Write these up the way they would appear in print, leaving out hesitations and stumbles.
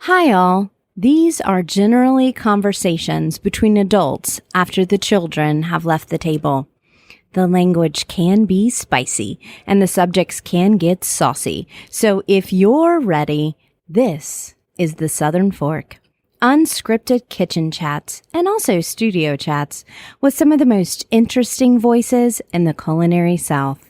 Hi all. These are generally conversations between adults after the children have left the table. The language can be spicy and the subjects can get saucy. So if you're ready, this is the Southern Fork. Unscripted kitchen chats and also studio chats with some of the most interesting voices in the culinary South.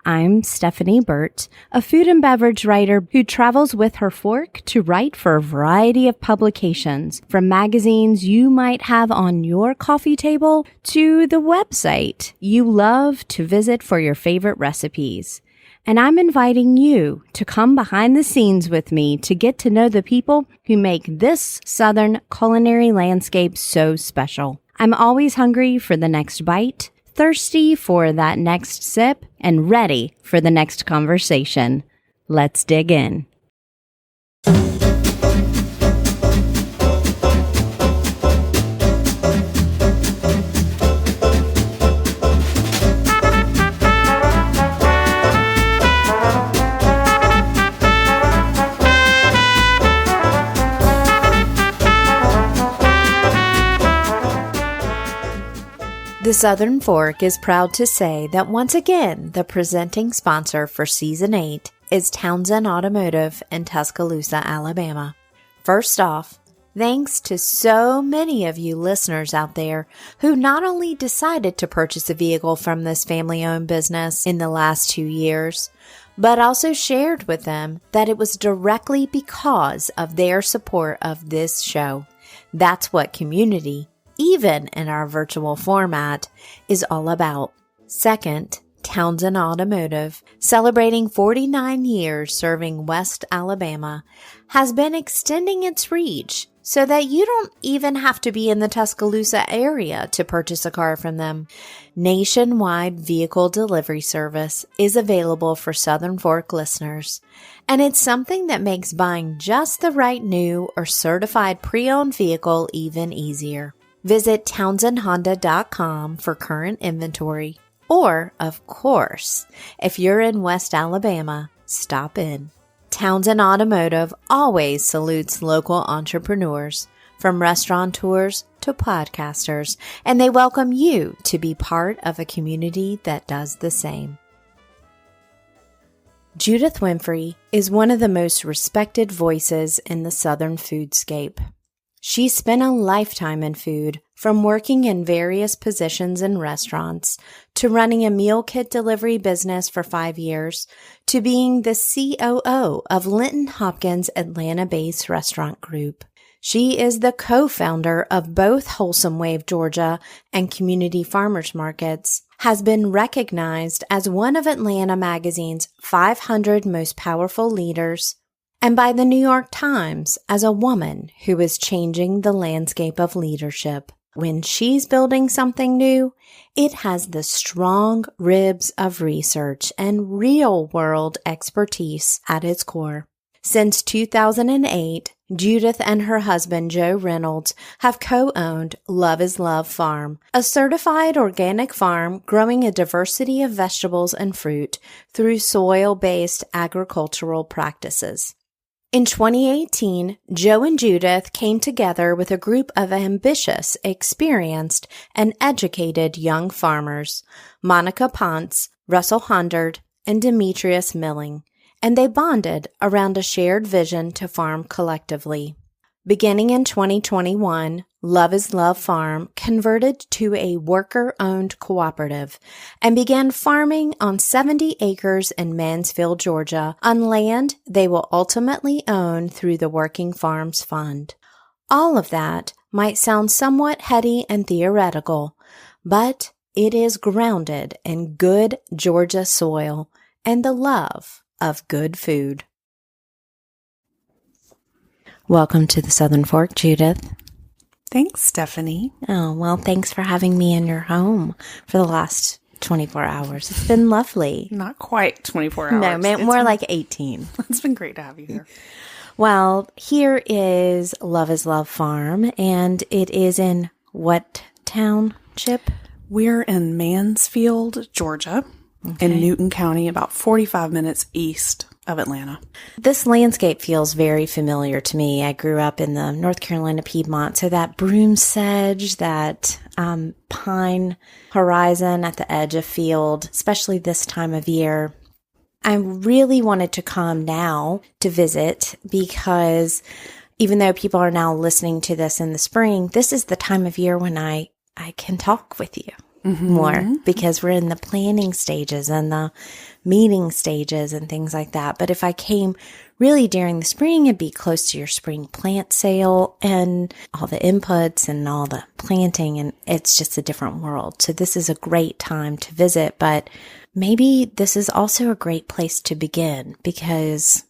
I'm Stephanie Burt, a food and beverage writer who travels with her fork to write for a variety of publications, from magazines you might have on your coffee table to the website you love to visit for your favorite recipes. And I'm inviting you to come behind the scenes with me to get to know the people who make this Southern culinary landscape so special. I'm always hungry for the next bite, thirsty for that next sip, and ready for the next conversation. Let's dig in. The Southern Fork is proud to say that once again, the presenting sponsor for Season 8 is Townsend Automotive in Tuscaloosa, Alabama. First off, thanks to so many of you listeners out there who not only decided to purchase a vehicle from this family-owned business in the last 2 years, but also shared with them that it was directly because of their support of this show. That's what community, even in our virtual format, is all about. Second, Townsend Automotive, celebrating 49 years serving West Alabama, has been extending its reach so that you don't even have to be in the Tuscaloosa area to purchase a car from them. Nationwide vehicle delivery service is available for Southern Fork listeners, and it's something that makes buying just the right new or certified pre-owned vehicle even easier. Visit townsendhonda.com for current inventory. Or, of course, if you're in West Alabama, stop in. Townsend Automotive always salutes local entrepreneurs, from restaurateurs to podcasters, and they welcome you to be part of a community that does the same. Judith Winfrey is one of the most respected voices in the Southern foodscape. She spent a lifetime in food, from working in various positions in restaurants, to running a meal kit delivery business for 5 years, to being the COO of Linton Hopkins Atlanta-based restaurant group. She is the co-founder of both Wholesome Wave Georgia and Community Farmers Markets, has been recognized as one of Atlanta Magazine's 500 most powerful leaders, and by the New York Times as a woman who is changing the landscape of leadership. When she's building something new, it has the strong ribs of research and real-world expertise at its core. Since 2008, Judith and her husband, Joe Reynolds, have co-owned Love is Love Farm, a certified organic farm growing a diversity of vegetables and fruit through soil-based agricultural practices. In 2018, Joe and Judith came together with a group of ambitious, experienced, and educated young farmers, Monica Ponce, Russell Honderd, and Demetrius Milling, and they bonded around a shared vision to farm collectively. Beginning in 2021, Love is Love Farm converted to a worker-owned cooperative and began farming on 70 acres in Mansfield, Georgia, on land they will ultimately own through the Working Farms Fund. All of that might sound somewhat heady and theoretical, but it is grounded in good Georgia soil and the love of good food. Welcome to the Southern Fork, Judith. Thanks, Stephanie. Oh, well, thanks for having me in your home for the last 24 hours. It's been lovely. Not quite 24 hours. No, more like 18. It's been great to have you here. Well, here is Love Farm, and it is in what township? We're in Mansfield, Georgia, in Newton County, about 45 minutes east of Atlanta. This landscape feels very familiar to me. I grew up in the North Carolina Piedmont, so that broom sedge, that pine horizon at the edge of field, especially this time of year. I really wanted to come now to visit because even though people are now listening to this in the spring, this is the time of year when I can talk with you more because we're in the planning stages and the meeting stages and things like that. But if I came really during the spring, it'd be close to your spring plant sale and all the inputs and all the planting, and it's just a different world. So this is a great time to visit, but maybe this is also a great place to begin because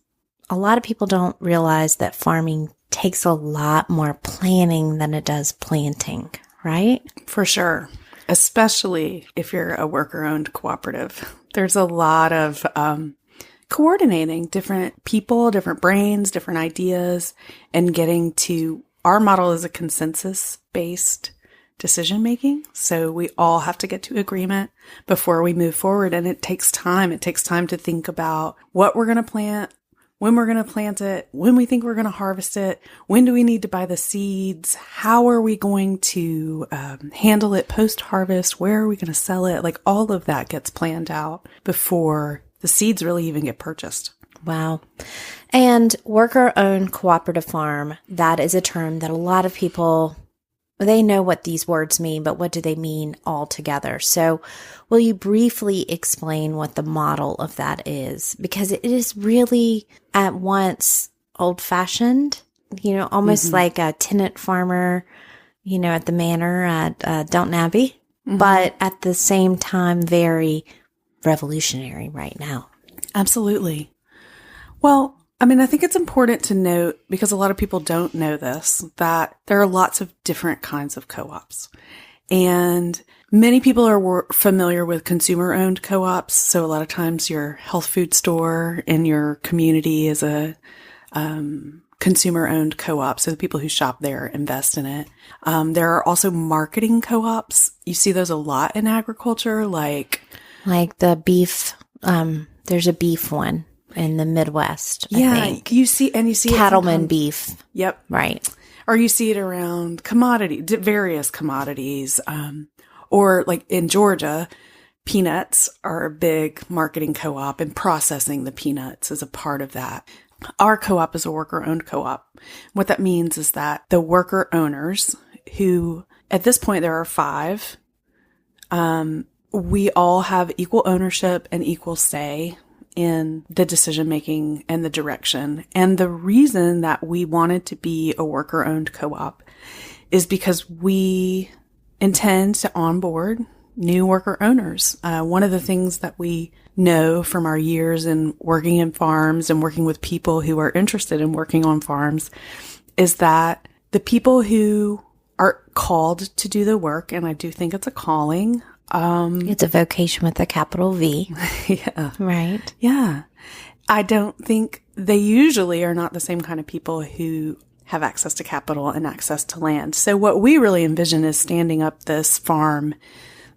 a lot of people don't realize that farming takes a lot more planning than it does planting, right? For sure. Especially if you're a worker-owned cooperative. There's a lot of coordinating different people, different brains, different ideas, and getting to our model is a consensus-based decision-making. So we all have to get to agreement before we move forward. And it takes time. It takes time to think about what we're going to plant, when we're going to plant it, when we think we're going to harvest it, when do we need to buy the seeds, how are we going to handle it post-harvest, where are we going to sell it? Like all of that gets planned out before the seeds really even get purchased. Wow. And worker-owned cooperative farm, that is a term that a lot of people, they know what these words mean, but what do they mean altogether? So will you briefly explain what the model of that is? Because it is really at once old-fashioned, almost like a tenant farmer, at the manor at Downton Abbey, but at the same time, very revolutionary right now. Absolutely. Well, I think it's important to note, because a lot of people don't know this, that there are lots of different kinds of co-ops. And many people are familiar with consumer-owned co-ops. So a lot of times your health food store in your community is a consumer-owned co-op. So the people who shop there invest in it. There are also marketing co-ops. You see those a lot in agriculture, like the beef. There's a beef one in the Midwest. I think. you see cattleman beef. Yep. Right. Or you see it around various commodities. Or like in Georgia, peanuts are a big marketing co-op, and processing the peanuts is a part of that. Our co-op is a worker-owned co-op. What that means is that the worker owners, who at this point there are 5, we all have equal ownership and equal say in the decision-making and the direction. And the reason that we wanted to be a worker-owned co-op is because we intend to onboard new worker owners. One of the things that we know from our years in working in farms and working with people who are interested in working on farms is that the people who are called to do the work, and I do think it's a calling, it's a vocation with a capital V. Yeah. Right. Yeah. I don't think they usually are not the same kind of people who have access to capital and access to land. So what we really envision is standing up this farm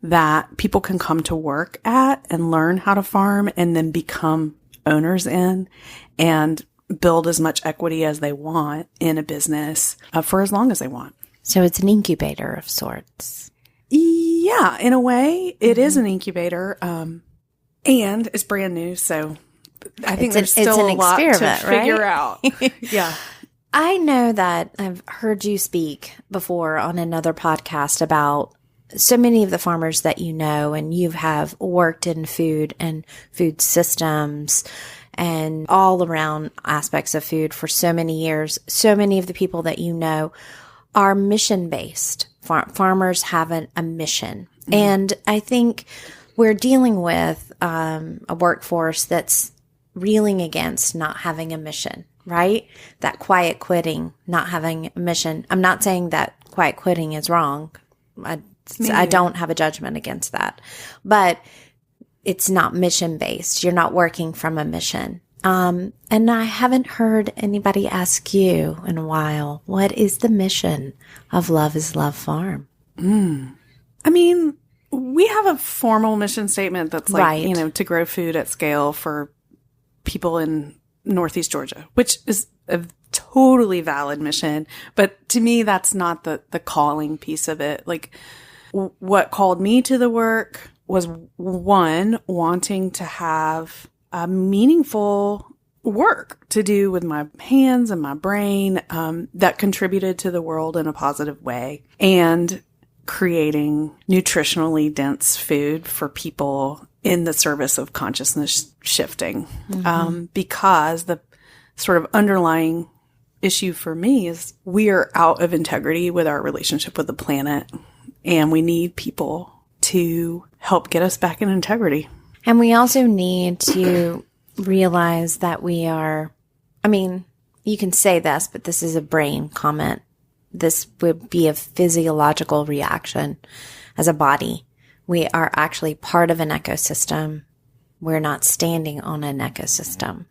that people can come to work at and learn how to farm and then become owners in and build as much equity as they want in a business for as long as they want. So it's an incubator of sorts. Yeah, in a way, it is an incubator, and it's brand new, so I think there's still a lot to figure out. Yeah. I know that I've heard you speak before on another podcast about so many of the farmers that you know, and you have worked in food and food systems and all around aspects of food for so many years. So many of the people that you know are mission-based. Farmers have a mission. Mm-hmm. And I think we're dealing with a workforce that's reeling against not having a mission, right? That quiet quitting, not having a mission. I'm not saying that quiet quitting is wrong. I don't have a judgment against that. But it's not mission-based. You're not working from a mission. And I haven't heard anybody ask you in a while, what is the mission of Love is Love Farm? I mean, we have a formal mission statement that's like, right. To grow food at scale for people in Northeast Georgia, which is a totally valid mission. But to me, that's not the calling piece of it. Like, what called me to the work was, one, wanting to have a meaningful work to do with my hands and my brain that contributed to the world in a positive way, and creating nutritionally dense food for people in the service of consciousness shifting. Because the sort of underlying issue for me is we are out of integrity with our relationship with the planet, and we need people to help get us back in integrity. And we also need to realize that we are, I mean, you can say this, but this is a brain comment. This would be a physiological reaction as a body. We are actually part of an ecosystem. We're not standing on an ecosystem.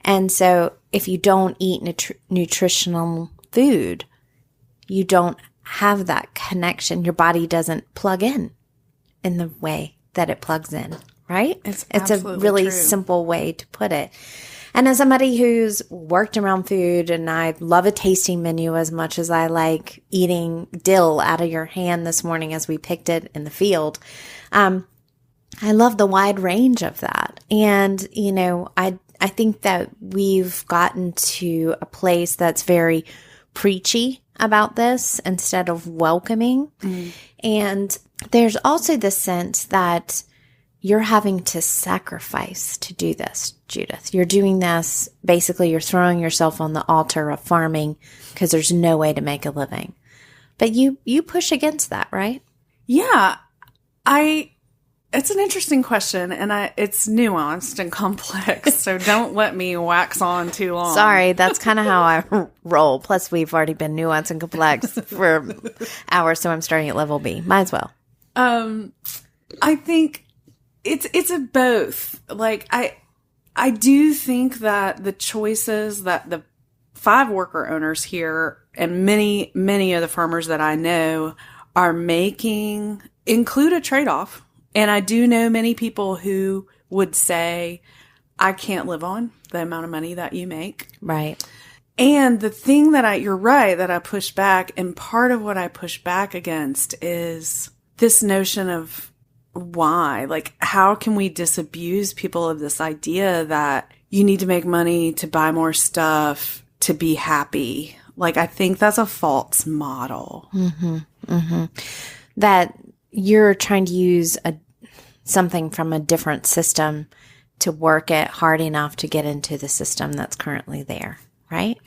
And so if you don't eat nutritional food, you don't have that connection. Your body doesn't plug in the way that it plugs in, right? It's a really simple way to put it. And as somebody who's worked around food, and I love a tasting menu as much as I like eating dill out of your hand this morning as we picked it in the field, I love the wide range of that. And, you know, I think that we've gotten to a place that's very preachy about this instead of welcoming. And there's also the sense that you're having to sacrifice to do this, Judith. You're doing this, basically you're throwing yourself on the altar of farming because there's no way to make a living. But you push against that, right? Yeah. It's an interesting question, and it's nuanced and complex, so don't let me wax on too long. Sorry, that's kind of how I roll. Plus, we've already been nuanced and complex for hours, so I'm starting at level B. Might as well. I think it's a both. Like, I do think that the choices that the 5 worker owners here and many of the farmers that I know are making include a trade-off. And I do know many people who would say, I can't live on the amount of money that you make. Right. And the thing that you're right, that I push back, and part of what I push back against is this notion of why. Like, how can we disabuse people of this idea that you need to make money to buy more stuff to be happy? Like, I think that's a false model. That you're trying to use something from a different system to work it hard enough to get into the system that's currently there, right?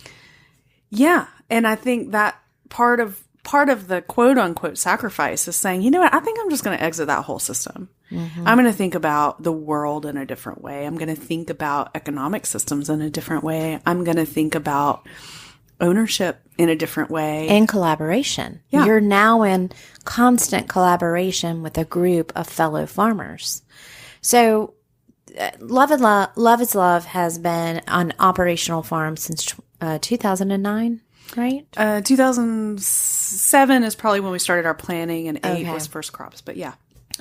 Yeah. And I think that part of the quote unquote sacrifice is saying, you know what, I think I'm just going to exit that whole system. I'm going to think about the world in a different way. I'm going to think about economic systems in a different way. I'm going to think about ownership in a different way. And collaboration. Yeah. You're now in constant collaboration with a group of fellow farmers. So Love is Love has been on operational farm since 2009, right? 2007 is probably when we started our planning, and 8 was first crops. But yeah.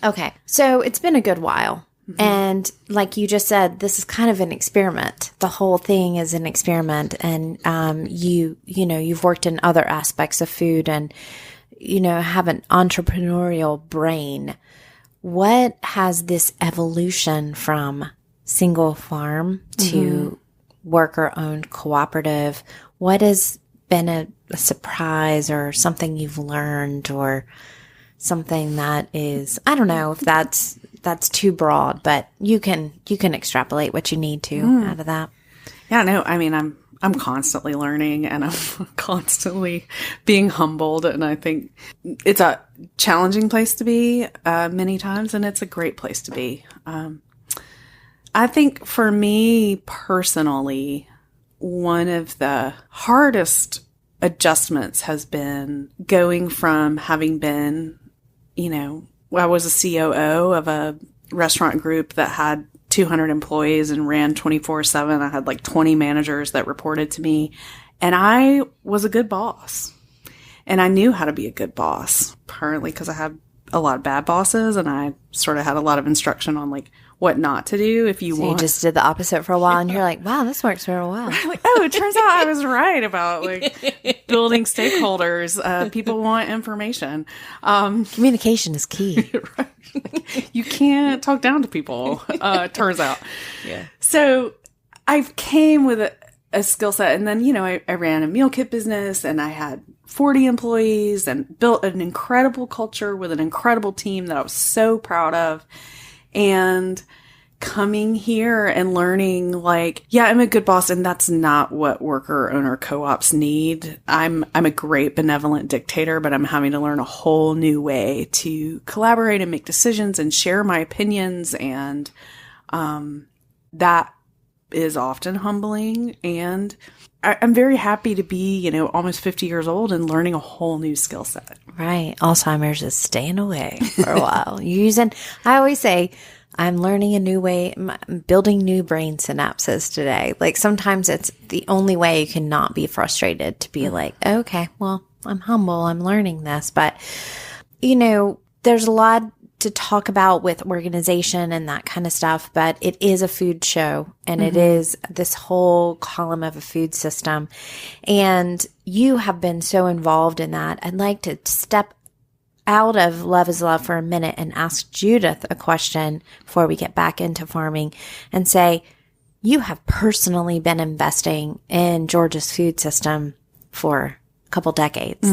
Okay. So it's been a good while. And like you just said, this is kind of an experiment. The whole thing is an experiment. And you've worked in other aspects of food and, have an entrepreneurial brain. What has this evolution from single farm to worker-owned cooperative, what has been a surprise or something you've learned or something that is, I don't know if that's too broad, but you can extrapolate what you need to out of that. Yeah, no, I mean, I'm constantly learning and I'm constantly being humbled. And I think it's a challenging place to be many times, and it's a great place to be. I think for me personally, one of the hardest adjustments has been going from having been, I was a COO of a restaurant group that had 200 employees and ran 24/7. I had like 20 managers that reported to me, and I was a good boss, and I knew how to be a good boss, partly because I had a lot of bad bosses, and I sort of had a lot of instruction on like what not to do if you So want. you just did the opposite for a while, and you're like, wow, this works real well. Like, oh, it turns out I was right about like building stakeholders. People want information. Communication is key. Right. You can't talk down to people, turns out. Yeah. So I came with a skill set, and then, I ran a meal kit business, and I had 40 employees and built an incredible culture with an incredible team that I was so proud of. And coming here and learning, like, yeah, I'm a good boss, and that's not what worker owner co-ops need. I'm a great benevolent dictator, but I'm having to learn a whole new way to collaborate and make decisions and share my opinions. And that is often humbling. And I'm very happy to be, almost 50 years old and learning a whole new skill set. Right. Alzheimer's is staying away for a while. I always say, I'm learning a new way, I'm building new brain synapses today. Like sometimes it's the only way you can not be frustrated to be like, okay, well, I'm humble, I'm learning this. But, there's a lot to talk about with organization and that kind of stuff, but it is a food show, and it is this whole column of a food system. And you have been so involved in that. I'd like to step out of Love is Love for a minute and ask Judith a question before we get back into farming and say, you have personally been investing in Georgia's food system for a couple decades.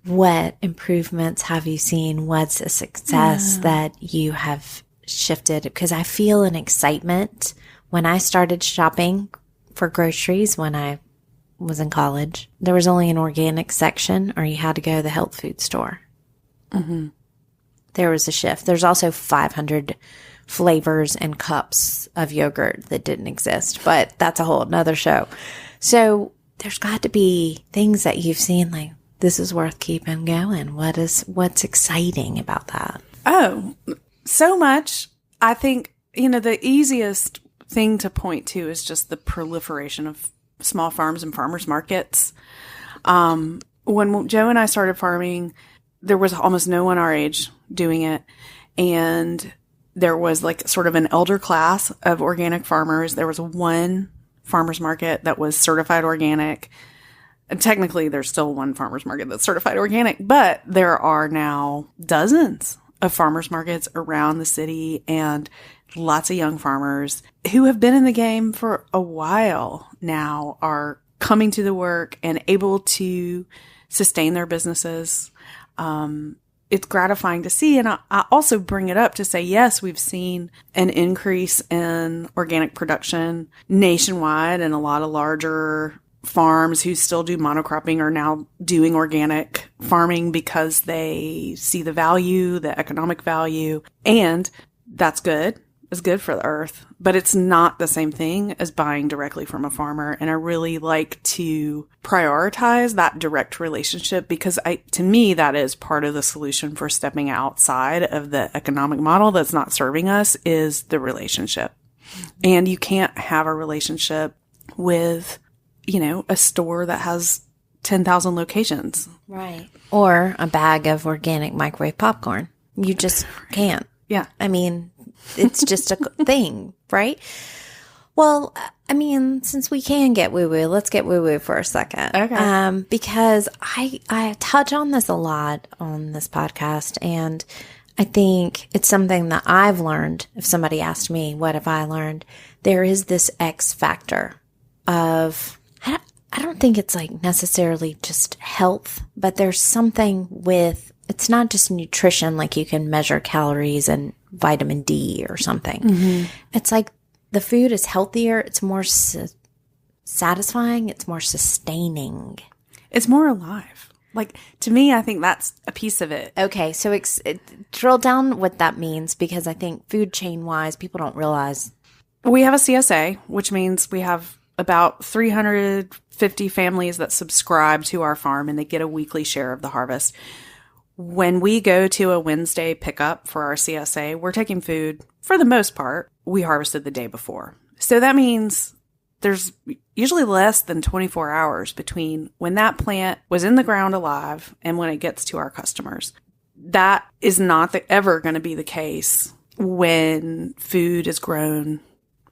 What improvements have you seen? What's a success that you have shifted? Because I feel an excitement. When I started shopping for groceries when I was in college, there was only an organic section, or you had to go to the health food store. There was a shift. There's also 500 flavors and cups of yogurt that didn't exist, but that's a whole nother show. So there's got to be things that you've seen like, this is worth keeping going. What's exciting about that? Oh, so much. I think, the easiest thing to point to is just the proliferation of small farms and farmers markets. When Joe and I started farming, there was almost no one our age doing it. And there was like sort of an elder class of organic farmers. There was one farmers market that was certified organic. And technically, there's still one farmers market that's certified organic, but there are now dozens of farmers markets around the city and lots of young farmers who have been in the game for a while now are coming to the work and able to sustain their businesses. It's gratifying to see. And I also bring it up to say, yes, we've seen an increase in organic production nationwide, and a lot of larger farms who still do monocropping are now doing organic farming because they see the value, the economic value, and that's good. It's good for the earth, but it's not the same thing as buying directly from a farmer. And I really like to prioritize that direct relationship because to me, that is part of the solution for stepping outside of the economic model that's not serving us is the relationship. And you can't have a relationship with, a store that has 10,000 locations. Right. Or a bag of organic microwave popcorn. You just can't. Yeah. I mean, it's just a thing, right? Well, I mean, since we can get woo-woo, let's get woo-woo for a second. Okay. Because I touch on this a lot on this podcast, and I think it's something that I've learned. If somebody asked me, what have I learned? There is this X factor of, I don't think it's like necessarily just health, but there's something with, it's not just nutrition, like you can measure calories and vitamin D or something. Mm-hmm. It's like the food is healthier. It's more satisfying. It's more sustaining. It's more alive. Like, to me, I think that's a piece of it. Okay. So drill down what that means, because I think food chain wise, people don't realize. We have a CSA, which means we have about 350 families that subscribe to our farm, and they get a weekly share of the harvest. When we go to a Wednesday pickup for our CSA, we're taking food, for the most part, we harvested the day before. So that means there's usually less than 24 hours between when that plant was in the ground alive and when it gets to our customers. That is not ever going to be the case when food is grown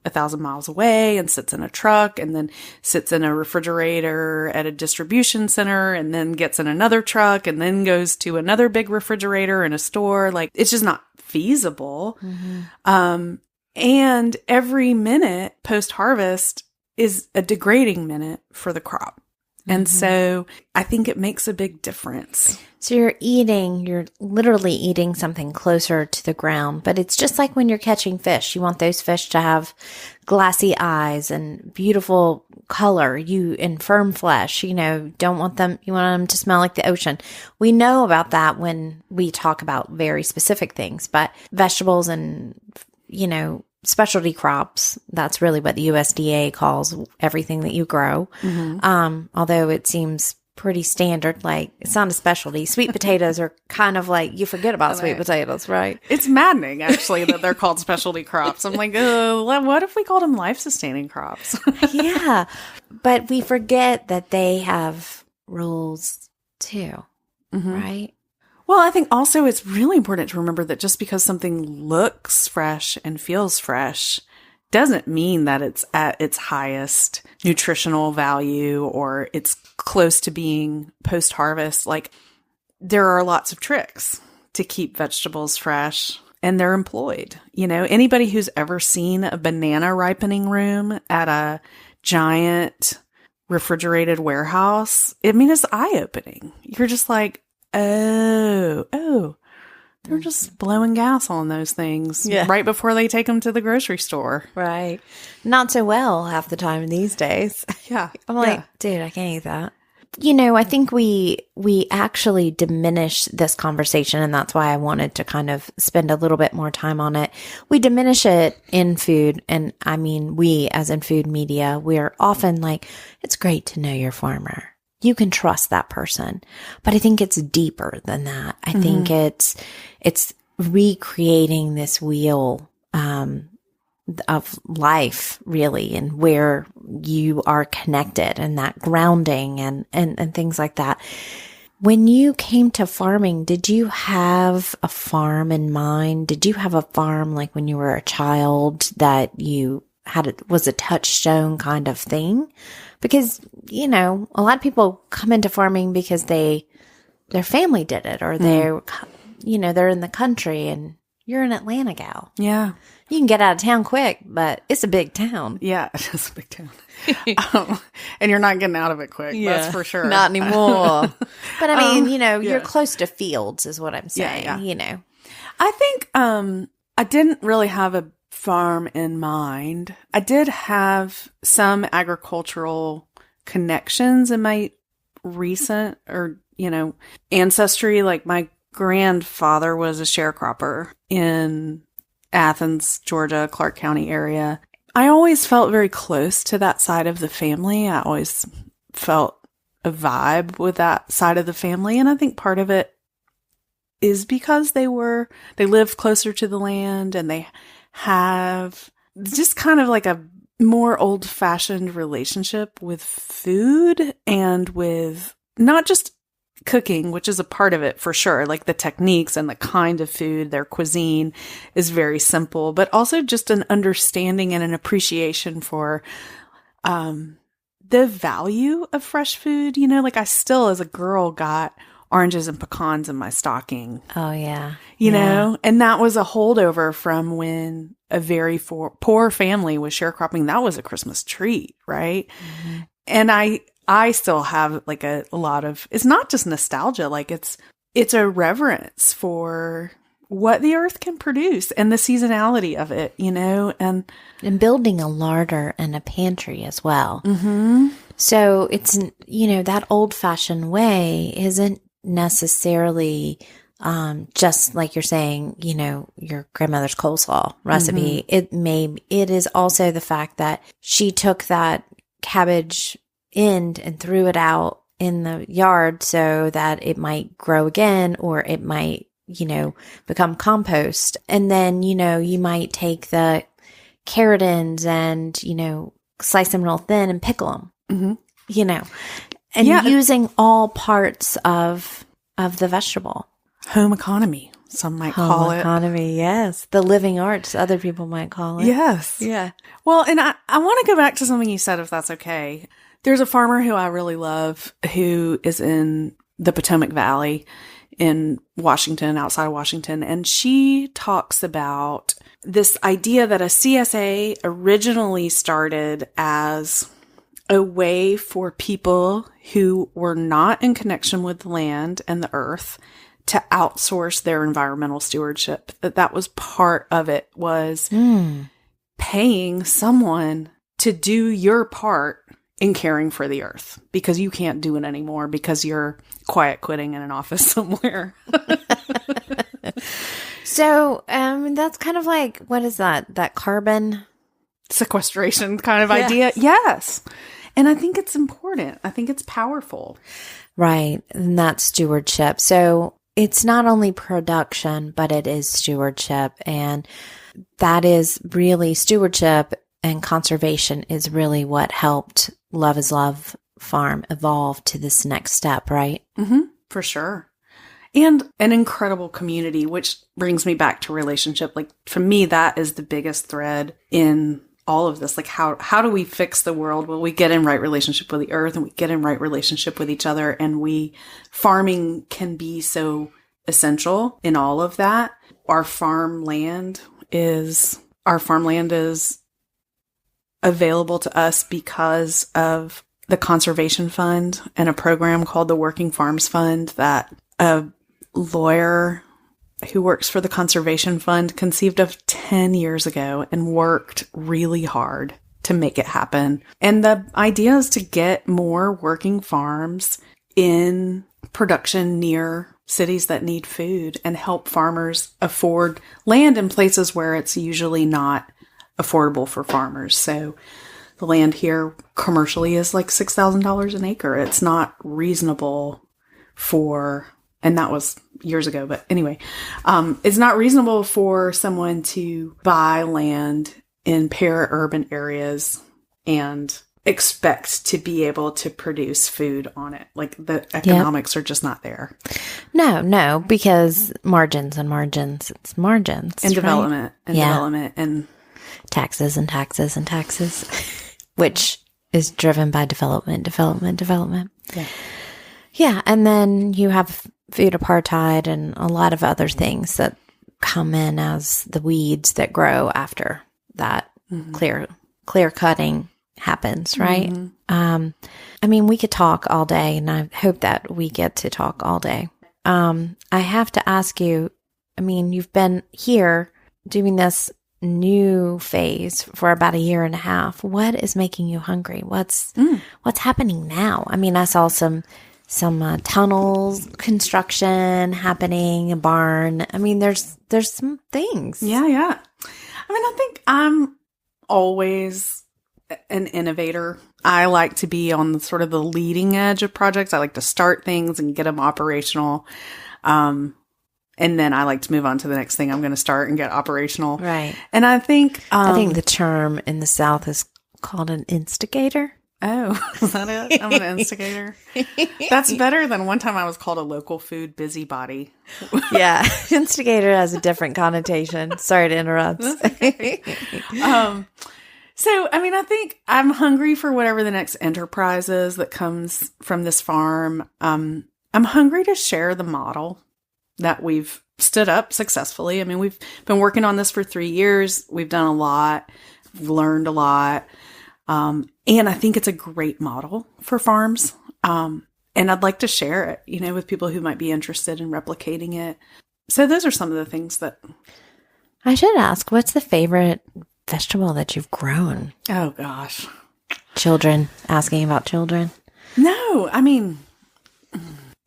1,000 miles away and sits in a truck and then sits in a refrigerator at a distribution center and then gets in another truck and then goes to another big refrigerator in a store. Like, it's just not feasible. And every minute post-harvest is a degrading minute for the crop. And so I think it makes a big difference. So you're literally eating something closer to the ground, but it's just like when you're catching fish. You want those fish to have glassy eyes and beautiful color, and firm flesh, you want you want them to smell like the ocean. We know about that when we talk about very specific things, but vegetables and, specialty crops, that's really what the USDA calls everything that you grow. Although it seems pretty standard, like it's not a specialty. Sweet potatoes are kind of like, you forget about sweet potatoes, right? It's maddening, actually, that they're called specialty crops. I'm like, oh, what if we called them life-sustaining crops? Yeah, but we forget that they have rules too, right? Well, I think also it's really important to remember that just because something looks fresh and feels fresh doesn't mean that it's at its highest nutritional value or it's close to being post-harvest. Like, there are lots of tricks to keep vegetables fresh, and they're employed. Anybody who's ever seen a banana ripening room at a giant refrigerated warehouse, it's eye-opening. You're just like, oh, they're just blowing gas on those things right before they take them to the grocery store. Right. Not so well half the time these days. Yeah. I'm like, dude, I can't eat that. I think we actually diminish this conversation, and that's why I wanted to kind of spend a little bit more time on it. We diminish it in food, and I mean, we as in food media, we're often like, it's great to know your farmer. You can trust that person. But I think it's deeper than that. I think it's recreating this wheel of life, really, and where you are connected and that grounding and things like that. When you came to farming, did you have a farm in mind? Did you have a farm like when you were a child that you had was a touchstone kind of thing? Because, a lot of people come into farming because their family did it, or they're in the country, and you're an Atlanta gal. Yeah. You can get out of town quick, but it's a big town. Yeah, it is a big town. And you're not getting out of it quick, that's for sure. Not anymore. But I mean, you're close to fields is what I'm saying, I think I didn't really have a farm in mind. I did have some agricultural connections in my recent ancestry. Like, my grandfather was a sharecropper in Athens, Georgia, Clark County area. I always felt very close to that side of the family. I always felt a vibe with that side of the family. And I think part of it is because they lived closer to the land, and they have just kind of like a more old-fashioned relationship with food and with not just cooking, which is a part of it for sure. Like, the techniques and the kind of food, their cuisine is very simple, but also just an understanding and an appreciation for the value of fresh food. Like, I still, as a girl, got oranges and pecans in my stocking. Oh, yeah. You know? And that was a holdover from when a very poor family was sharecropping. That was a Christmas treat, right? Mm-hmm. And I still have like a lot of, it's not just nostalgia, like it's a reverence for what the earth can produce and the seasonality of it, and building a larder and a pantry as well. Mm-hmm. So it's, that old fashioned way isn't necessarily just like you're saying, your grandmother's coleslaw recipe. Mm-hmm. It is also the fact that she took that cabbage end and threw it out in the yard so that it might grow again, or it might, become compost. And then, you might take the carrot ends and, slice them real thin and pickle them, mm-hmm. And using all parts of the vegetable. Home economy. some might Home call it. economy, yes. The living arts, other people might call it. Yes. Yeah. Well, and I want to go back to something you said, if that's okay. There's a farmer who I really love who is in the Potomac Valley in Washington, outside of Washington. And she talks about this idea that a CSA originally started as a way for people who were not in connection with the land and the earth to outsource their environmental stewardship. That was part of it, was paying someone to do your part in caring for the earth, because you can't do it anymore because you're quiet quitting in an office somewhere. So, that's kind of like, what is that? That carbon sequestration kind of idea. Yes. And I think it's important. I think it's powerful. Right. And that's stewardship. So it's not only production, but it is stewardship. And that is really stewardship, and conservation is really what helped Love is Love Farm evolve to this next step, right? Mm-hmm, for sure. And an incredible community, which brings me back to relationship. Like, for me, that is the biggest thread in all of this. Like, how do we fix the world? Well, we get in right relationship with the earth, and we get in right relationship with each other. And farming can be so essential in all of that. Our farmland is available to us because of the Conservation Fund and a program called the Working Farms Fund that a lawyer who works for the Conservation Fund conceived of 10 years ago and worked really hard to make it happen. And the idea is to get more working farms in production near cities that need food and help farmers afford land in places where it's usually not affordable for farmers. So the land here commercially is like $6,000 an acre. It's not reasonable and that was years ago, but anyway, it's not reasonable for someone to buy land in para-urban areas and expect to be able to produce food on it. Like, the economics are just not there. No, because margins and margins. It's margins. And right? development and taxes and taxes and taxes, which is driven by development. Yeah. Yeah. And then you have food apartheid and a lot of other things that come in as the weeds that grow after that clear cutting happens, right? Mm-hmm. I mean, we could talk all day, and I hope that we get to talk all day. I have to ask you, I mean, you've been here doing this new phase for about 1.5 years. What is making you hungry? What's happening now? I mean, I saw some tunnels construction happening, a barn. I mean, there's some things. Yeah. I mean, I think I'm always an innovator. I like to be on sort of the leading edge of projects. I like to start things and get them operational. And then I like to move on to the next thing I'm going to start and get operational. Right. And I think the term in the South is called an instigator. Oh, is that it? I'm an instigator. That's better than one time I was called a local food busybody. Yeah. Instigator has a different connotation. Sorry to interrupt. Okay. So, I mean, I think I'm hungry for whatever the next enterprise is that comes from this farm. I'm hungry to share the model that we've stood up successfully. I mean, we've been working on this for 3 years. We've done a lot. We've learned a lot. And I think it's a great model for farms. And I'd like to share it, with people who might be interested in replicating it. So those are some of the things that... I should ask, what's the favorite vegetable that you've grown? Oh, gosh. Children. Asking about children? No, I mean,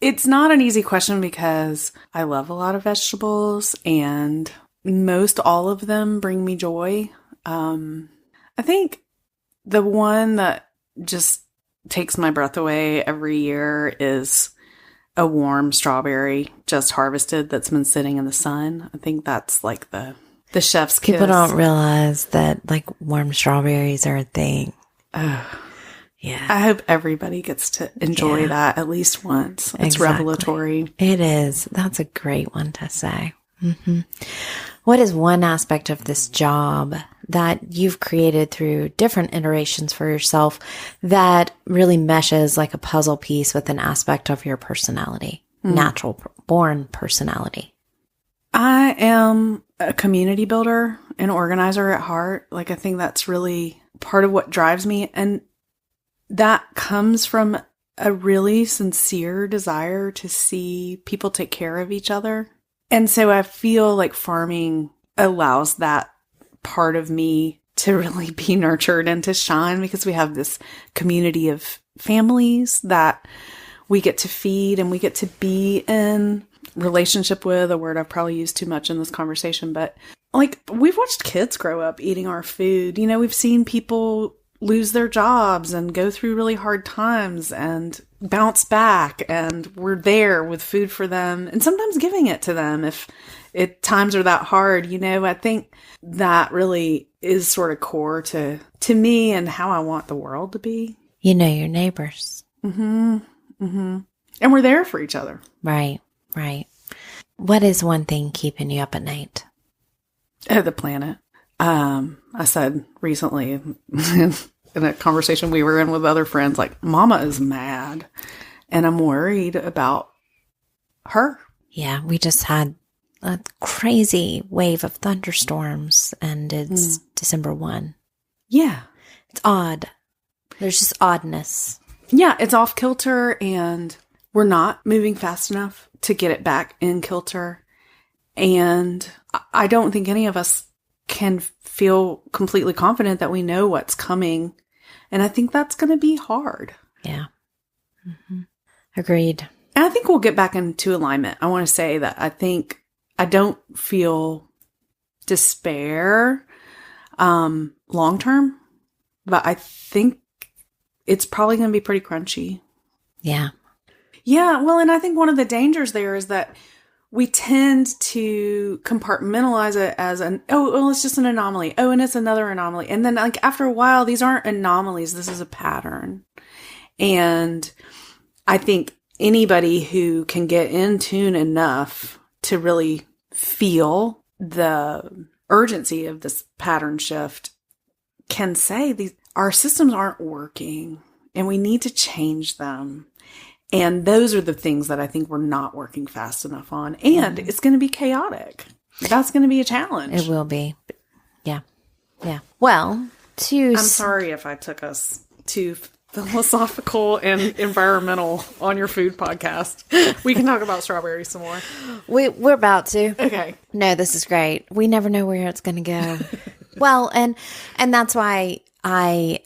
it's not an easy question because I love a lot of vegetables and most all of them bring me joy. I think the one that just takes my breath away every year is a warm strawberry just harvested that's been sitting in the sun. I think that's like the chef's kiss. People don't realize that like warm strawberries are a thing. Oh, yeah. I hope everybody gets to enjoy that at least once. It's revelatory. It is. That's a great one to say. Mm-hmm. What is one aspect of this job that you've created through different iterations for yourself that really meshes like a puzzle piece with an aspect of your personality, natural born personality? I am a community builder and organizer at heart. Like, I think that's really part of what drives me. And that comes from a really sincere desire to see people take care of each other. And so I feel like farming allows that part of me to really be nurtured and to shine, because we have this community of families that we get to feed and we get to be in relationship with, a word I've probably used too much in this conversation, but like, we've watched kids grow up eating our food. You know, we've seen people lose their jobs and go through really hard times and bounce back, and we're there with food for them and sometimes giving it to them if times are that hard. You know, I think that really is sort of core to me and how I want the world to be. You know your neighbors. Mm-hmm. Mm-hmm. And we're there for each other. Right. Right. What is one thing keeping you up at night? The planet. I said recently in a conversation we were in with other friends, like, Mama is mad and I'm worried about her. Yeah. We just had a crazy wave of thunderstorms, and it's December 1. Yeah. It's odd. There's just oddness. Yeah. It's off kilter, and we're not moving fast enough to get it back in kilter. And I don't think any of us can feel completely confident that we know what's coming. And I think that's going to be hard. Yeah. Mm-hmm. Agreed. And I think we'll get back into alignment. I want to say that I don't feel despair long term, but I think it's probably going to be pretty crunchy. Yeah. Yeah. Well, and I think one of the dangers there is that we tend to compartmentalize it as it's just an anomaly. Oh, and it's another anomaly. And then, like, after a while, these aren't anomalies. This is a pattern. And I think anybody who can get in tune enough to really feel the urgency of this pattern shift can say our systems aren't working and we need to change them. And those are the things that I think we're not working fast enough on. And it's going to be chaotic. That's going to be a challenge. It will be. Yeah. Yeah. Well, I'm sorry if I took us too philosophical and environmental on your food podcast. We can talk about strawberries some more. We're about to. Okay. No, this is great. We never know where it's going to go. Well, and that's why I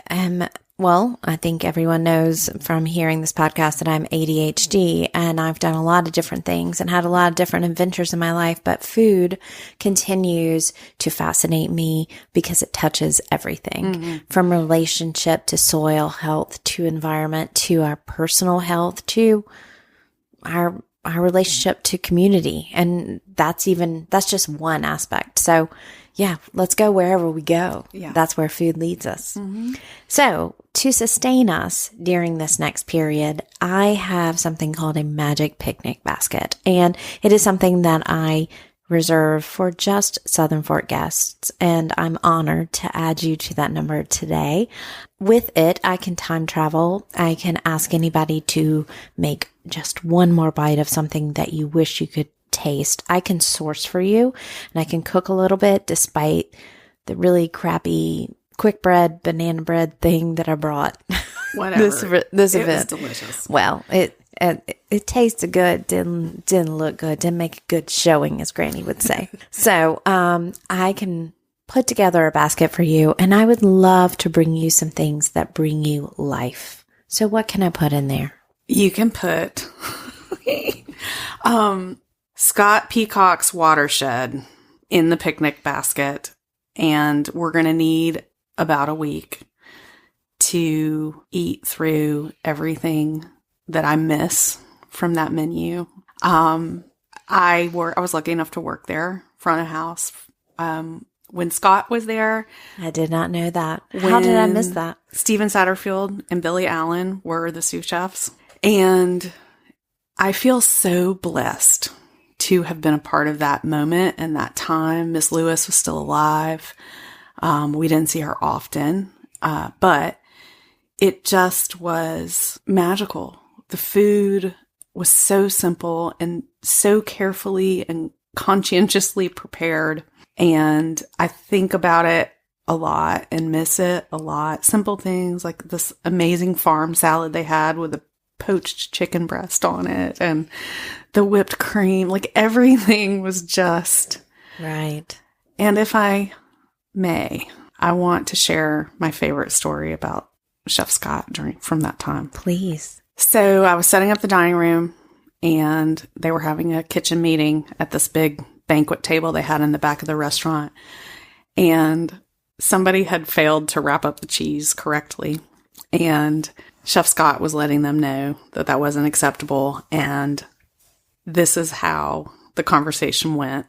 think everyone knows from hearing this podcast that I'm ADHD, and I've done a lot of different things and had a lot of different adventures in my life, but food continues to fascinate me because it touches everything from relationship to soil health, to environment, to our personal health, to our relationship to community. And that's just one aspect. So yeah, let's go wherever we go. Yeah. That's where food leads us. Mm-hmm. So to sustain us during this next period, I have something called a magic picnic basket. And it is something that I reserve for just Southern Fork guests. And I'm honored to add you to that number today. With it, I can time travel. I can ask anybody to make just one more bite of something that you wish you could taste. I can source for you, and I can cook a little bit despite the really crappy quick bread, banana bread thing that I brought. Whatever. this it event. was delicious. Well, it tasted good, didn't look good, didn't make a good showing, as Granny would say. So I can put together a basket for you, and I would love to bring you some things that bring you life. So what can I put in there? You can put Scott Peacock's Watershed in the picnic basket, and we're going to need about a week to eat through everything that I miss from that menu. I was lucky enough to work there, front of house, when Scott was there. I did not know that. How did I miss that? Steven Satterfield and Billy Allen were the sous chefs. And I feel so blessed to have been a part of that moment and that time. Miss Lewis was still alive. We didn't see her often, but it just was magical. The food was so simple and so carefully and conscientiously prepared. And I think about it a lot and miss it a lot. Simple things like this amazing farm salad they had with a poached chicken breast on it and the whipped cream. Like everything was just right. And if I may, I want to share my favorite story about Chef Scott from that time. Please. So I was setting up the dining room and they were having a kitchen meeting at this big banquet table they had in the back of the restaurant. And somebody had failed to wrap up the cheese correctly. And Chef Scott was letting them know that that wasn't acceptable. And this is how the conversation went.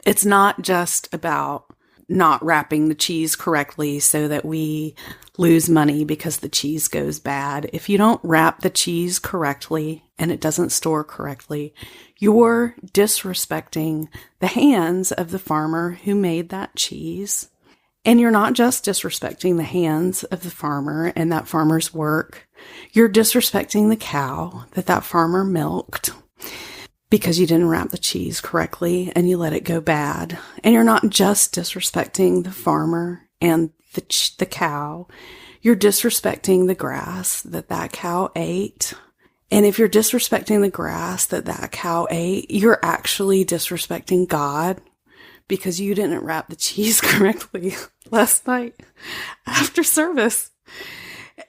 It's not just about not wrapping the cheese correctly so that we lose money because the cheese goes bad. If you don't wrap the cheese correctly and it doesn't store correctly, you're disrespecting the hands of the farmer who made that cheese. And you're not just disrespecting the hands of the farmer and that farmer's work. You're disrespecting the cow that farmer milked because you didn't wrap the cheese correctly and you let it go bad. And you're not just disrespecting the farmer and the cow. You're disrespecting the grass that cow ate. And if you're disrespecting the grass that cow ate, you're actually disrespecting God because you didn't wrap the cheese correctly last night after service.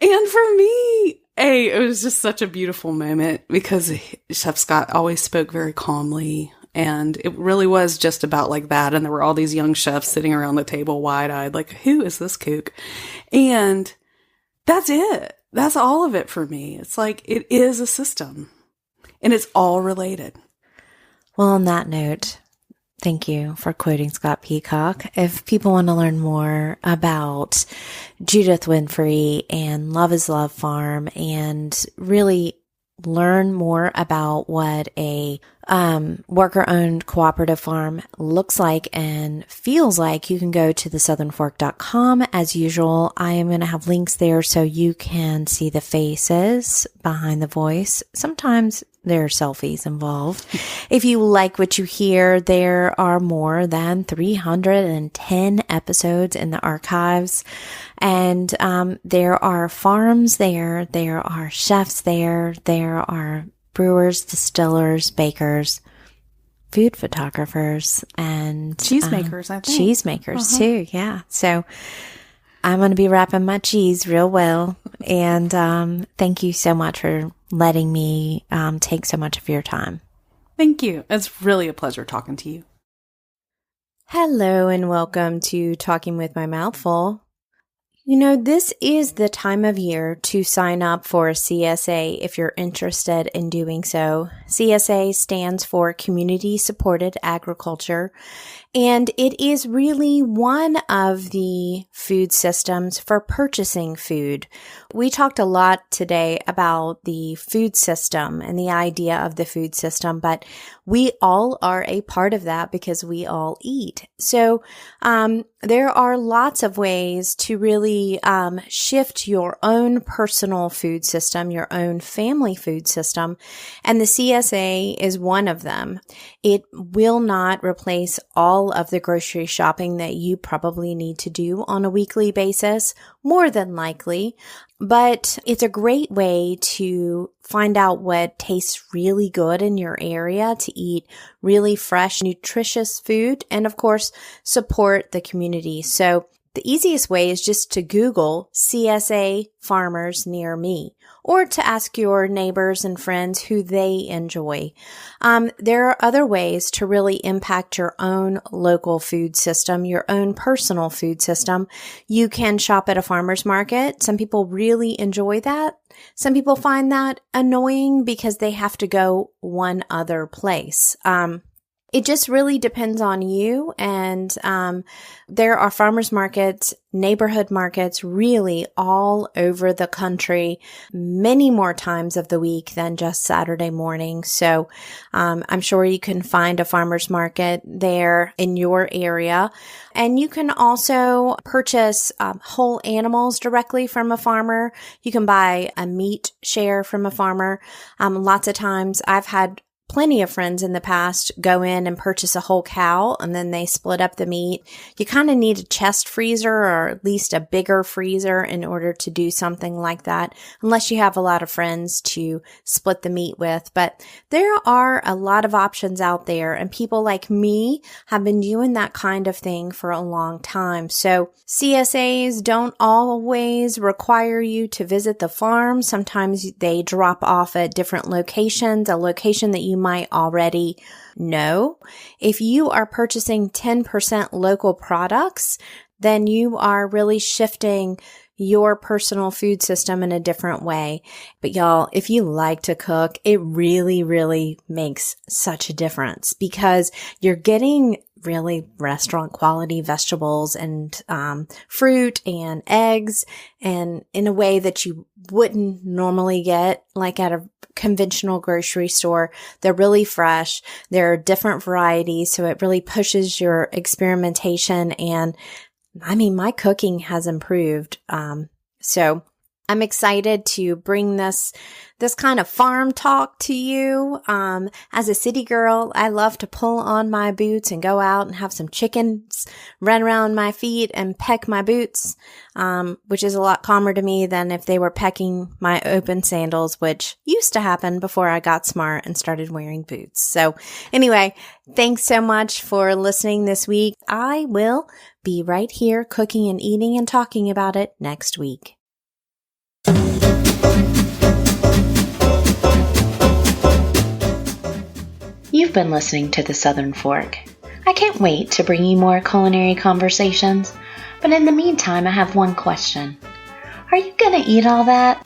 And for me, it was just such a beautiful moment because Chef Scott always spoke very calmly. And it really was just about like that. And there were all these young chefs sitting around the table wide-eyed, like, who is this kook? And that's it. That's all of it for me. It's like, it is a system. And it's all related. Well, on that note, thank you for quoting Scott Peacock. If people want to learn more about Judith Winfrey and Love is Love Farm and really learn more about what a worker-owned cooperative farm looks like and feels like, you can go to thesouthernfork.com. As usual, I am going to have links there so you can see the faces behind the voice. Sometimes there are selfies involved. If you like what you hear, there are more than 310 episodes in the archives. And there are farms there. There are chefs there. There are brewers, distillers, bakers, food photographers, and cheesemakers, I think. Cheesemakers too, yeah. So I'm going to be wrapping my cheese real well. And thank you so much for letting me take so much of your time. Thank you. It's really a pleasure talking to you. Hello and welcome to Talking with My Mouth Full. You know, this is the time of year to sign up for a CSA if you're interested in doing so. CSA stands for Community Supported Agriculture, and it is really one of the food systems for purchasing food. We talked a lot today about the food system and the idea of the food system, but we all are a part of that because we all eat. So there are lots of ways to really shift your own personal food system, your own family food system, and the CSA is one of them. It will not replace all of the grocery shopping that you probably need to do on a weekly basis, more than likely, but it's a great way to find out what tastes really good in your area, to eat really fresh, nutritious food, and of course, support the community. So the easiest way is just to Google CSA farmers near me, or to ask your neighbors and friends who they enjoy. There are other ways to really impact your own local food system, your own personal food system. You can shop at a farmer's market. Some people really enjoy that. Some people find that annoying because they have to go one other place. It just really depends on you. And there are farmers markets, neighborhood markets, really all over the country, many more times of the week than just Saturday morning. So I'm sure you can find a farmers market there in your area. And you can also purchase whole animals directly from a farmer. You can buy a meat share from a farmer. Lots of times I've had plenty of friends in the past go in and purchase a whole cow and then they split up the meat. You kind of need a chest freezer or at least a bigger freezer in order to do something like that, unless you have a lot of friends to split the meat with. But there are a lot of options out there, and people like me have been doing that kind of thing for a long time. So CSAs don't always require you to visit the farm. Sometimes they drop off at different locations, a location that you might already know. If you are purchasing 10% local products, then you are really shifting your personal food system in a different way. But y'all, if you like to cook, it really, really makes such a difference because you're getting really restaurant quality vegetables and fruit and eggs, and in a way that you wouldn't normally get like at a conventional grocery store. They're really fresh. There are different varieties, so it really pushes your experimentation. And I mean, my cooking has improved. So I'm excited to bring this kind of farm talk to you. As a city girl, I love to pull on my boots and go out and have some chickens run around my feet and peck my boots, which is a lot calmer to me than if they were pecking my open sandals, which used to happen before I got smart and started wearing boots. So anyway, thanks so much for listening this week. I will be right here cooking and eating and talking about it next week. You've been listening to The Southern Fork. I can't wait to bring you more culinary conversations, but in the meantime, I have one question. Are you gonna eat all that?